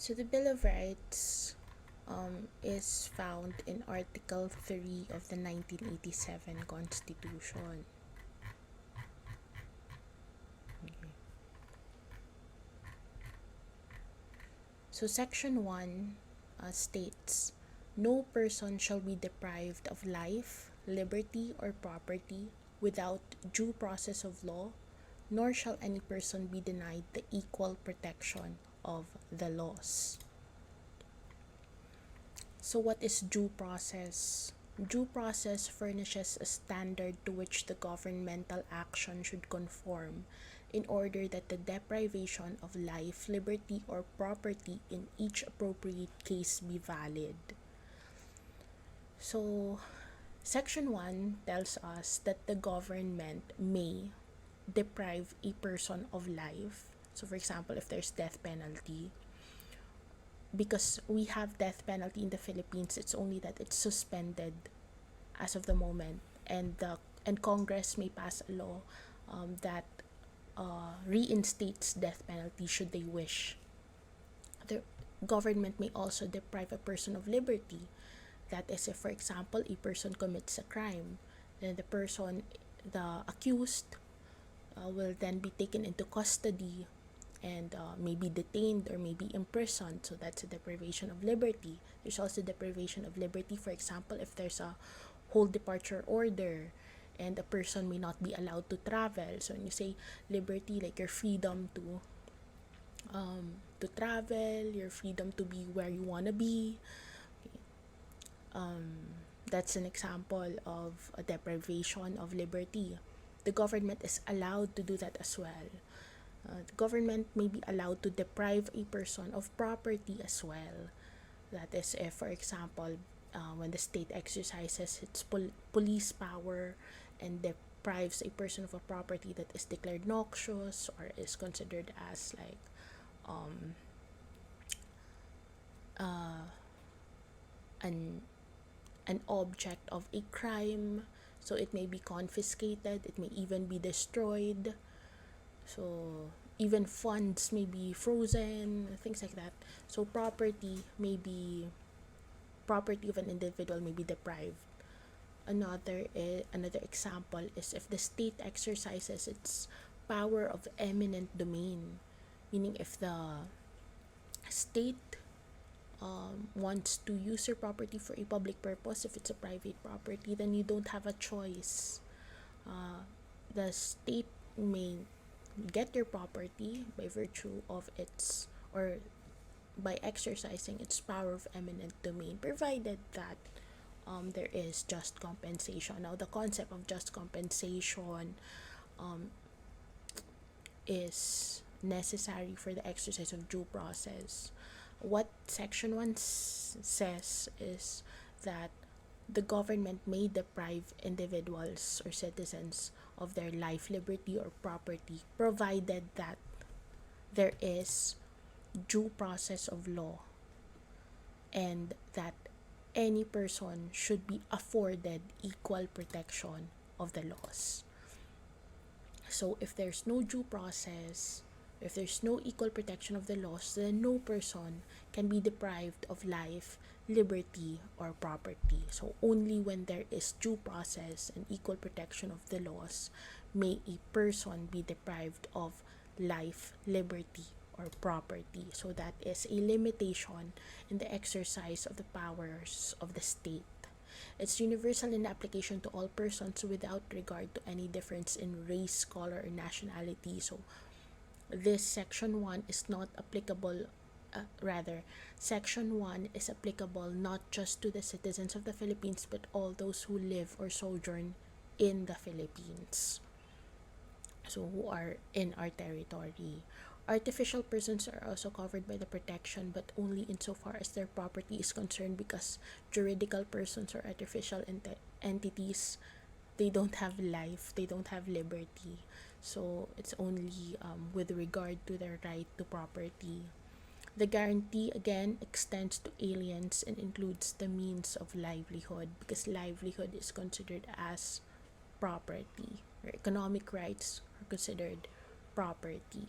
So the Bill of Rights is found in Article 3 of the 1987 Constitution. Okay. So Section 1 states, no person shall be deprived of life, liberty, or property without due process of law, nor shall any person be denied the equal protection of the laws. So what is due process? Due process furnishes a standard to which the governmental action should conform in order that the deprivation of life, liberty, or property in each appropriate case be valid. So, Section 1 tells us that the government may deprive a person of life. So, for example, if there's death penalty, because we have death penalty in the Philippines, it's only that it's suspended as of the moment, and Congress may pass a law that reinstates death penalty should they wish. The government may also deprive a person of liberty. That is, if, for example, a person commits a crime, then the accused, will then be taken into custody and maybe detained or maybe imprisoned. So that's a deprivation of liberty. There's also deprivation of liberty, for example, if there's a whole departure order and a person may not be allowed to travel. So when you say liberty, like your freedom to travel, your freedom to be where you want to be. That's an example of a deprivation of liberty. The government is allowed to do that as well. The government may be allowed to deprive a person of property as well. That is, if, for example, when the state exercises its police power and deprives a person of a property that is declared noxious or is considered as like an object of a crime, so it may be confiscated, it may even be destroyed. So even funds may be frozen, things like that. So property of an individual may be deprived. Another example is if the state exercises its power of eminent domain, meaning if the state wants to use your property for a public purpose, if it's a private property, then you don't have a choice. The state may get your property by virtue of its, or by exercising its power of eminent domain, provided that there is just compensation. Now, the concept of just compensation is necessary for the exercise of due process. What Section 1 says is that the government may deprive individuals or citizens of their life, liberty, or property, provided that there is due process of law and that any person should be afforded equal protection of the laws. So if there's no due process, if there's no equal protection of the laws, then no person can be deprived of life, liberty, or property. So only when there is due process and equal protection of the laws may a person be deprived of life, liberty, or property. So that is a limitation in the exercise of the powers of the state. It's universal in application to all persons without regard to any difference in race, color, or nationality. So this Section 1 is not applicable, Section 1 is applicable not just to the citizens of the Philippines, but all those who live or sojourn in the Philippines, so who are in our territory. Artificial persons are also covered by the protection, but only insofar as their property is concerned, because juridical persons or artificial entities, they don't have life, they don't have liberty. So it's only with regard to their right to property. The guarantee again extends to aliens and includes the means of livelihood, because livelihood is considered as property, or economic rights are considered property.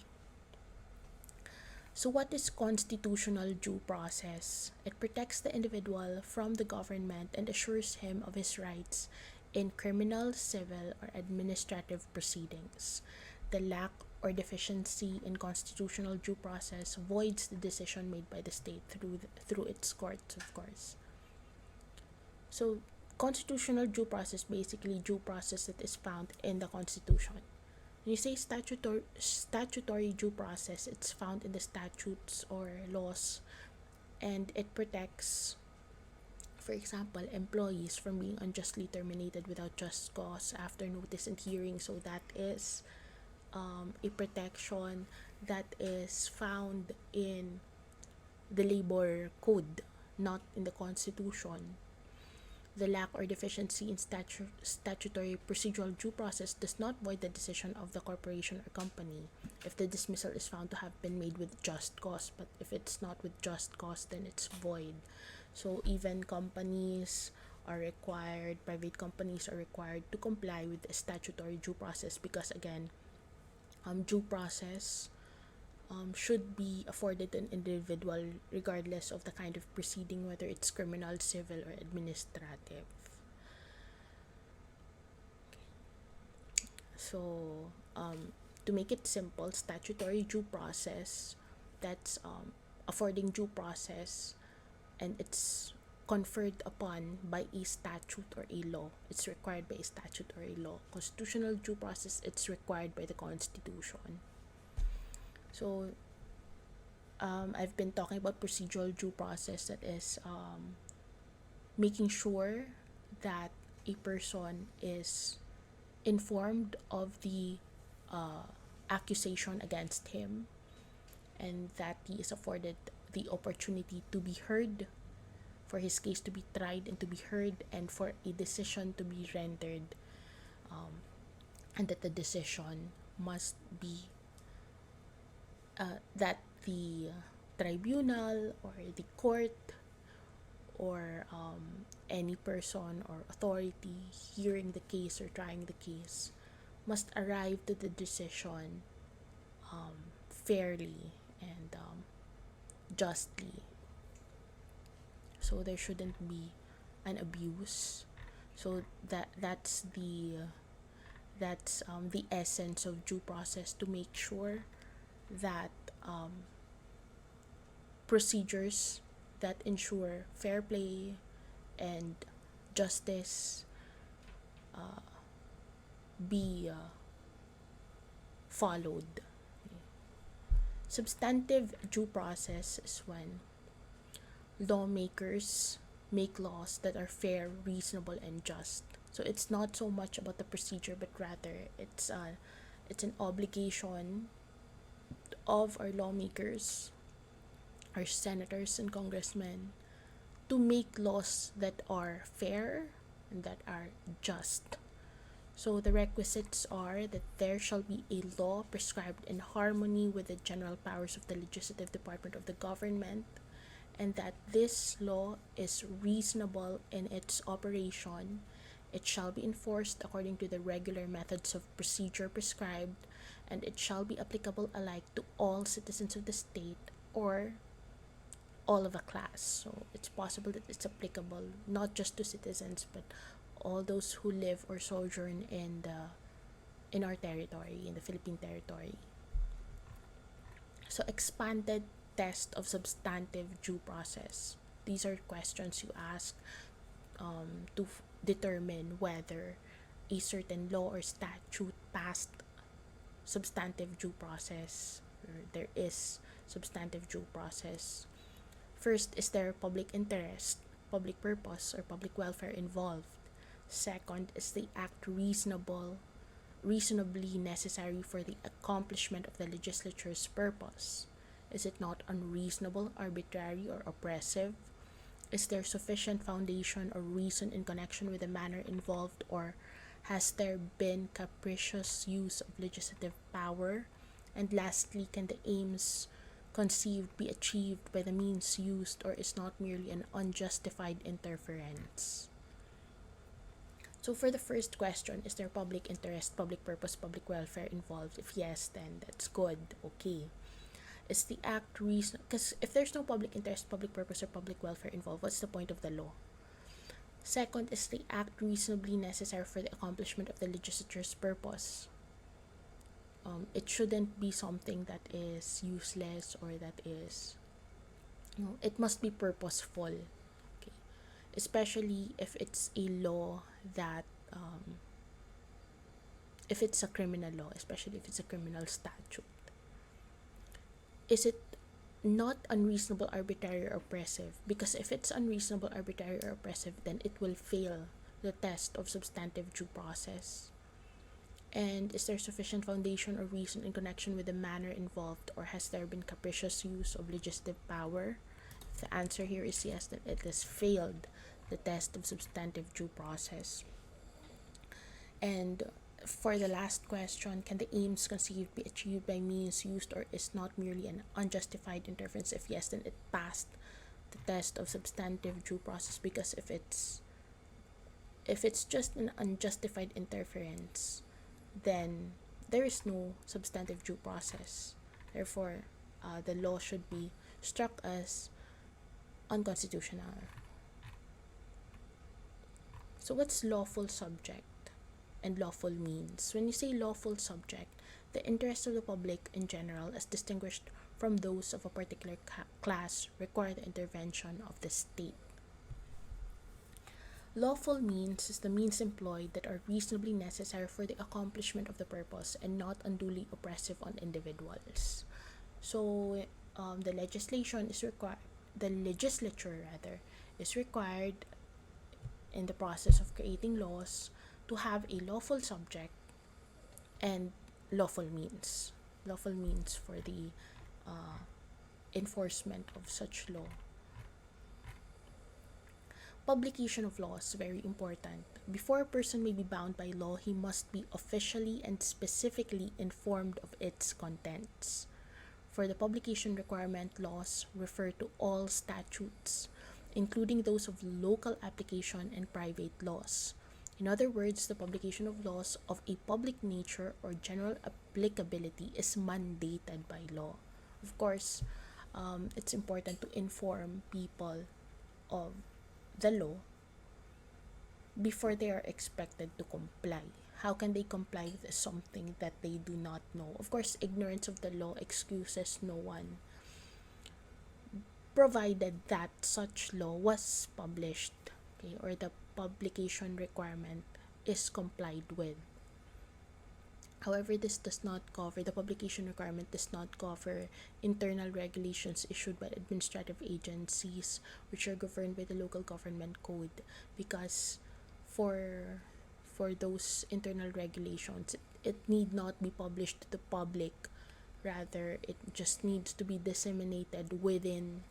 So, what is constitutional due process? It protects the individual from the government and assures him of his rights in criminal, civil, or administrative proceedings. The lack or deficiency in constitutional due process voids the decision made by the state through its courts, of course. So, constitutional due process, basically due process that is found in the Constitution. When you say statutory due process, it's found in the statutes or laws, and it protects, for example, employees from being unjustly terminated without just cause after notice and hearing. So that is a protection that is found in the labor code, not in the Constitution. The lack or deficiency in statutory procedural due process does not void the decision of the corporation or company if the dismissal is found to have been made with just cause. But if it's not with just cause, then it's void. So even companies are required, private companies are required to comply with the statutory due process, because again, due process should be afforded to an individual regardless of the kind of proceeding, whether it's criminal, civil, or administrative. So, to make it simple, statutory due process, that's affording due process, and it's conferred upon by a statute or a law. It's required by a statute or a law. Constitutional due process, it's required by the Constitution. So, I've been talking about procedural due process, that is making sure that a person is informed of the accusation against him, and that he is afforded the opportunity to be heard, for his case to be tried and to be heard, and for a decision to be rendered, and that the decision must be that the tribunal or the court or any person or authority hearing the case or trying the case must arrive to the decision fairly and justly. So there shouldn't be an abuse. So that's the essence of due process, to make sure that procedures that ensure fair play and justice be followed. Substantive due process is when lawmakers make laws that are fair, reasonable, and just. So it's not so much about the procedure, but rather it's an obligation of our lawmakers, our senators and congressmen, to make laws that are fair and that are just. So the requisites are that there shall be a law prescribed in harmony with the general powers of the legislative department of the government, and that this law is reasonable in its operation. It shall be enforced according to the regular methods of procedure prescribed, and it shall be applicable alike to all citizens of the state or all of a class. So it's possible that it's applicable not just to citizens, but all those who live or sojourn in our territory, in the Philippine territory. So expanded test of substantive due process. These are questions you ask to determine whether a certain law or statute passed substantive due process, or there is substantive due process. First, is there public interest, public purpose, or public welfare involved? Second, is the act reasonably necessary for the accomplishment of the legislature's purpose? Is it not unreasonable, arbitrary, or oppressive? Is there sufficient foundation or reason in connection with the manner involved, or has there been capricious use of legislative power? And lastly, can the aims conceived be achieved by the means used, or is not merely an unjustified interference? So for the first question, is there public interest, public purpose, public welfare involved? If yes, then that's good, okay. Is the act reason? Because if there's no public interest, public purpose, or public welfare involved, what's the point of the law? Second, is the act reasonably necessary for the accomplishment of the legislature's purpose? It shouldn't be something that is useless or that is, it must be purposeful. Okay, especially if it's a law that, if it's a criminal law, especially if it's a criminal statute. Is it not unreasonable, arbitrary, or oppressive? Because if it's unreasonable, arbitrary, or oppressive, then it will fail the test of substantive due process. And is there sufficient foundation or reason in connection with the manner involved, or has there been capricious use of legislative power? If the answer here is yes, then it has failed the test of substantive due process. And for the last question, can the aims conceived be achieved by means used, or is not merely an unjustified interference? If yes, then it passed the test of substantive due process, because if it's just an unjustified interference, then there is no substantive due process. Therefore, the law should be struck as unconstitutional. So what's lawful subject and lawful means? When you say lawful subject, the interests of the public in general, as distinguished from those of a particular class, require the intervention of the state. Lawful means is the means employed that are reasonably necessary for the accomplishment of the purpose and not unduly oppressive on individuals. So, the legislature is required in the process of creating laws to have a lawful subject and lawful means. Lawful means for the enforcement of such law. Publication of laws, very important. Before a person may be bound by law, he must be officially and specifically informed of its contents. For the publication requirement, laws refer to all statutes, including those of local application and private laws. In other words, the publication of laws of a public nature or general applicability is mandated by law. Of course, it's important to inform people of the law before they are expected to comply. How can they comply with something that they do not know? Of course, ignorance of the law excuses no one, provided that such law was published, okay, or the publication requirement is complied with. However, the publication requirement does not cover internal regulations issued by administrative agencies which are governed by the local government code, because for those internal regulations, it need not be published to the public. Rather, it just needs to be disseminated within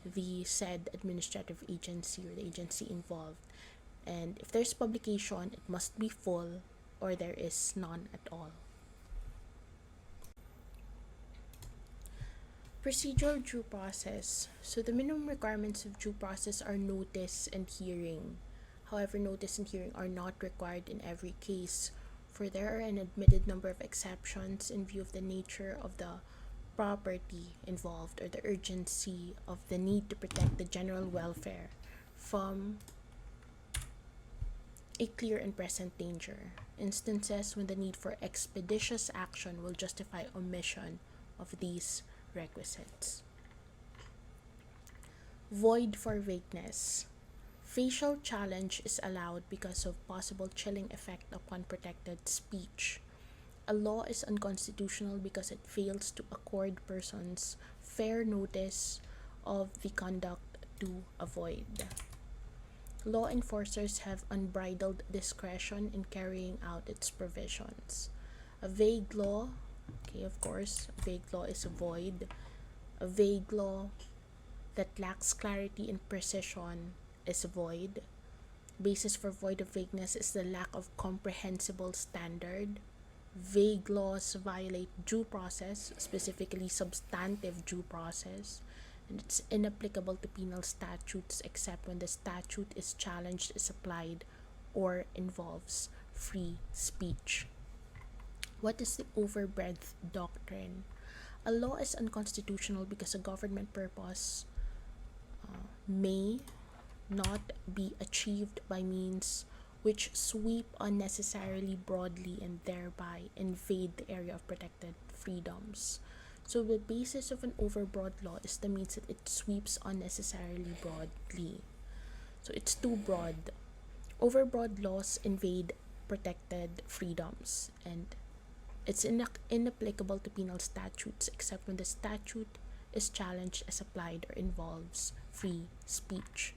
the said administrative agency or the agency involved. And if there's publication, it must be full, or there is none at all. Procedural due process. So the minimum requirements of due process are notice and hearing. However, notice and hearing are not required in every case, for there are an admitted number of exceptions in view of the nature of the property involved or the urgency of the need to protect the general welfare from a clear and present danger. Instances when the need for expeditious action will justify omission of these requisites. Void for vagueness. Facial challenge is allowed because of possible chilling effect upon protected speech. A law is unconstitutional because it fails to accord persons fair notice of the conduct to avoid. Law enforcers have unbridled discretion in carrying out its provisions. A vague law, okay, of course, a vague law is void. A vague law that lacks clarity and precision is void. Basis for void of vagueness is the lack of comprehensible standard. Vague laws violate due process, specifically substantive due process, and it's inapplicable to penal statutes except when the statute is challenged, is applied, or involves free speech. What is the overbreadth doctrine? A law is unconstitutional because a government purpose may not be achieved by means which sweep unnecessarily broadly and thereby invade the area of protected freedoms. So the basis of an overbroad law is the means that it sweeps unnecessarily broadly. So it's too broad. Overbroad laws invade protected freedoms, and it's inapplicable to penal statutes except when the statute is challenged as applied or involves free speech.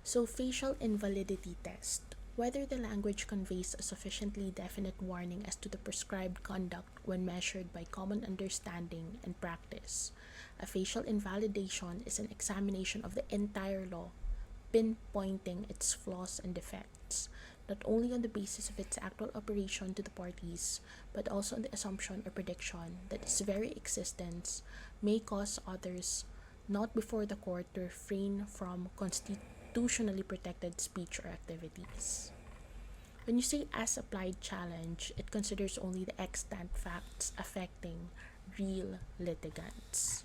So, facial invalidity test. Whether the language conveys a sufficiently definite warning as to the prescribed conduct when measured by common understanding and practice. A facial invalidation is an examination of the entire law, pinpointing its flaws and defects, not only on the basis of its actual operation to the parties, but also on the assumption or prediction that its very existence may cause others not before the court to refrain from constitutionally protected speech or activities. When you say as applied challenge, it considers only the extant facts affecting real litigants.